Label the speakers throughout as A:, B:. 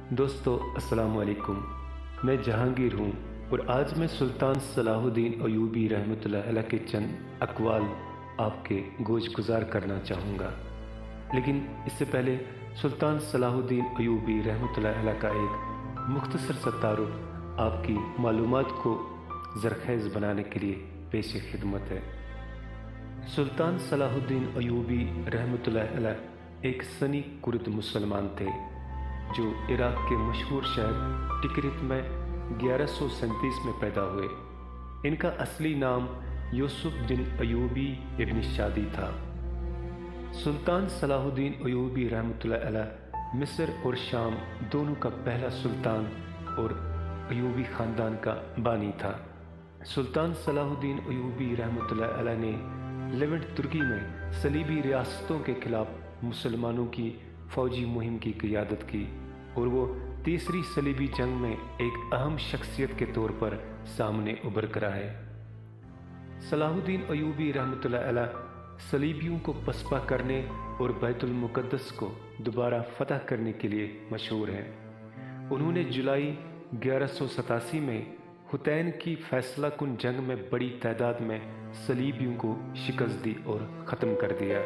A: दोस्तों अस्सलाम वालेकुम। मैं जहांगीर हूँ और आज मैं सुल्तान सलाहुद्दीन अयूबी रहमतुल्लाह अलैह के चंद अक़वाल आपके गोश गुजार करना चाहूँगा। लेकिन इससे पहले सुल्तान सलाहुद्दीन अयूबी रहमतुल्लाह अलैह का एक मुख्तसर सा तारुफ आपकी मालूमात को ज़रख़ेज़ बनाने के लिए पेश खिदमत है। सुल्तान सलाहुद्दीन अयूबी रहमतुल्लाह अलैह एक सनी कुर्द मुसलमान थे जो इराक़ के मशहूर शहर टिकरित में 1137 में पैदा हुए। इनका असली नाम यूसुफ बिन अयूबी इब्न शादी था। सुल्तान सलाहुद्दीन अयूबी रहमतुल्लाह अलैह मिस्र और शाम दोनों का पहला सुल्तान और अयूबी ख़ानदान का बानी था। सुल्तान सलाहुद्दीन अयूबी रहमतुल्लाह अलैह ने लेवेंट तुर्की में सलीबी रियासतों के खिलाफ मुसलमानों की फ़ौजी मुहिम की क़ियादत की और वो तीसरी सलीबी जंग में एक अहम शख्सियत के तौर पर सामने उभर कर आए। सलाहुद्दीन अयूबी रहमतुल्लाह अलैह सलीबियों को पसपा करने और बैतुल मुक़द्दस को दोबारा फतह करने के लिए मशहूर हैं। उन्होंने जुलाई 1187 में हुतैन की फैसला कुन जंग में बड़ी तादाद में सलीबियों को शिकस्त दी और ख़त्म कर दिया।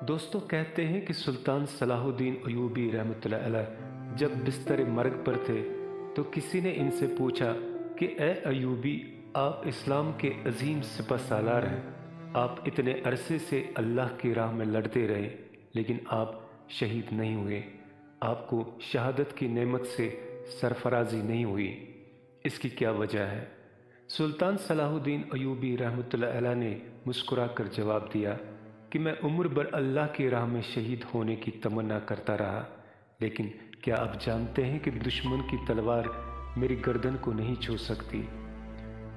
A: दोस्तों कहते हैं कि सुल्तान सलाहुद्दीन अयूबी रहमतुल्लाह अलैह जब बिस्तर मर्ग पर थे तो किसी ने इनसे पूछा कि ए अयूबी, आप इस्लाम के अजीम सिपह सालार हैं। आप इतने अरसे से अल्लाह की राह में लड़ते रहे लेकिन आप शहीद नहीं हुए। आपको शहादत की नेमत से सरफराजी नहीं हुई। इसकी क्या वजह है? सुल्तान सलाहुद्दीन अयूबी रहमतुल्लाह अलैह ने मुस्कुरा कर जवाब दिया कि मैं उम्र भर अल्लाह की राह में शहीद होने की तमन्ना करता रहा, लेकिन क्या आप जानते हैं कि दुश्मन की तलवार मेरी गर्दन को नहीं छू सकती,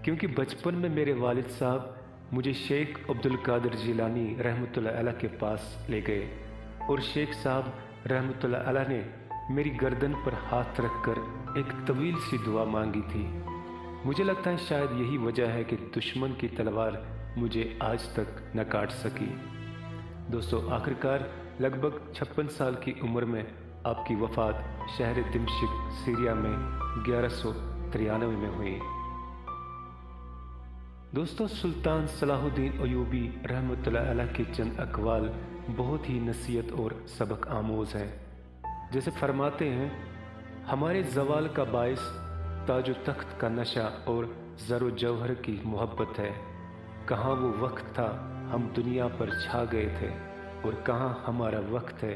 A: क्योंकि बचपन में मेरे वालिद साहब मुझे शेख अब्दुल कादिर जिलानी रहमतुल्लाह अलैह के पास ले गए और शेख साहब रहमतुल्लाह अलैह ने मेरी गर्दन पर हाथ रखकर एक तवील सी दुआ मांगी थी। मुझे लगता है शायद यही वजह है कि दुश्मन की तलवार मुझे आज तक न काट सकी। दोस्तों आखिरकार लगभग 56 साल की उम्र में आपकी वफ़ात शहर दिमश्क सीरिया में 1193 में हुई। दोस्तों सुल्तान सलाहुद्दीन अयूबी रहमतुल्लाह अलैह के चंद अक़वाल बहुत ही नसीहत और सबक आमोज़ हैं। जैसे फरमाते हैं, हमारे ज़वाल का बाइस ताजो तख्त का नशा और ज़रो जौहर की मोहब्बत है। कहाँ वो वक्त था हम दुनिया पर छा गए थे और कहाँ हमारा वक्त है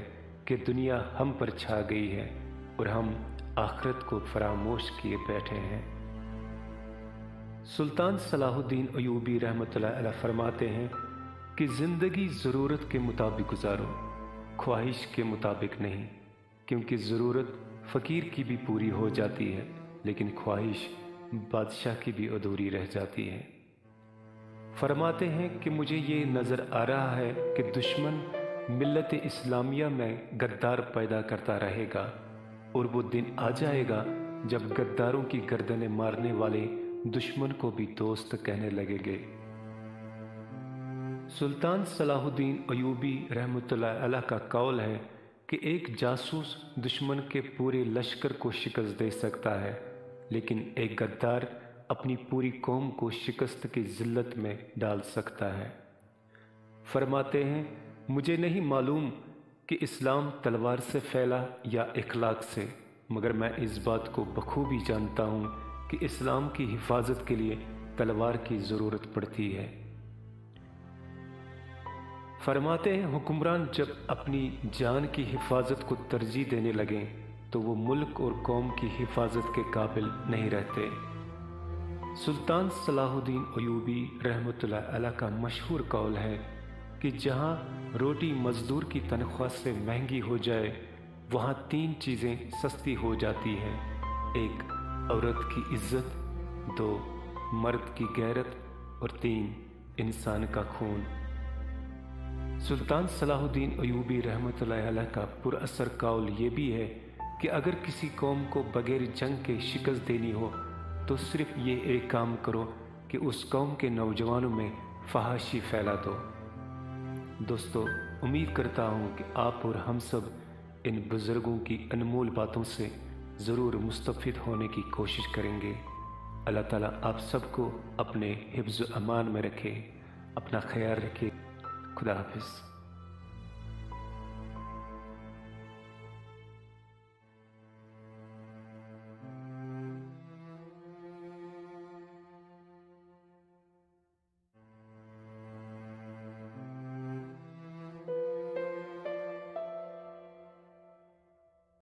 A: कि दुनिया हम पर छा गई है और हम आखिरत को फरामोश किए बैठे हैं। सुल्तान सलाहुद्दीन अयूबी रहमतुल्लाह अलैह फरमाते हैं कि ज़िंदगी ज़रूरत के मुताबिक गुजारो, ख्वाहिश के मुताबिक नहीं, क्योंकि ज़रूरत फ़कीर की भी पूरी हो जाती है लेकिन ख्वाहिश बादशाह की भी अधूरी रह जाती है। फरमाते हैं कि मुझे ये नज़र आ रहा है कि दुश्मन मिल्लत इस्लामिया में गद्दार पैदा करता रहेगा और वो दिन आ जाएगा जब गद्दारों की गर्दनें मारने वाले दुश्मन को भी दोस्त कहने लगेंगे। सुल्तान सलाहुद्दीन अयूबी रहमतुल्लाह अलैह का कौल है कि एक जासूस दुश्मन के पूरे लश्कर को शिकस्त दे सकता है, लेकिन एक गद्दार अपनी पूरी कौम को शिकस्त की ज़िल्लत में डाल सकता है। फरमाते हैं, मुझे नहीं मालूम कि इस्लाम तलवार से फैला या इखलाक से, मगर मैं इस बात को बखूबी जानता हूँ कि इस्लाम की हिफाजत के लिए तलवार की ज़रूरत पड़ती है। फरमाते हैं, हुक्मरान जब अपनी जान की हिफाजत को तरजीह देने लगें तो वो मुल्क और कौम की हिफाजत के काबिल नहीं रहते। सुल्तान सलाहुद्दीन अयूबी रहमतुल्लाह अलैह का मशहूर कौल है कि जहाँ रोटी मज़दूर की तनख्वाह से महंगी हो जाए वहाँ 3 चीज़ें सस्ती हो जाती हैं। 1 औरत की इज़्ज़त, 2 मर्द की गैरत और 3 इंसान का खून। सुल्तान सलाहुद्दीन अयूबी रहमतुल्लाह अलैह का पुरअसर कौल ये भी है कि अगर किसी कौम को बगैर जंग के शिकस्त देनी हो तो सिर्फ ये एक काम करो कि उस कौम के नौजवानों में फहाशी फैला दो। दोस्तों उम्मीद करता हूँ कि आप और हम सब इन बुज़ुर्गों की अनमोल बातों से ज़रूर मुस्तफ़िद होने की कोशिश करेंगे। अल्लाह ताला आप सबको अपने हिफ्ज़ अमान में रखे, अपना ख्याल रखे। खुदा हाफिज़।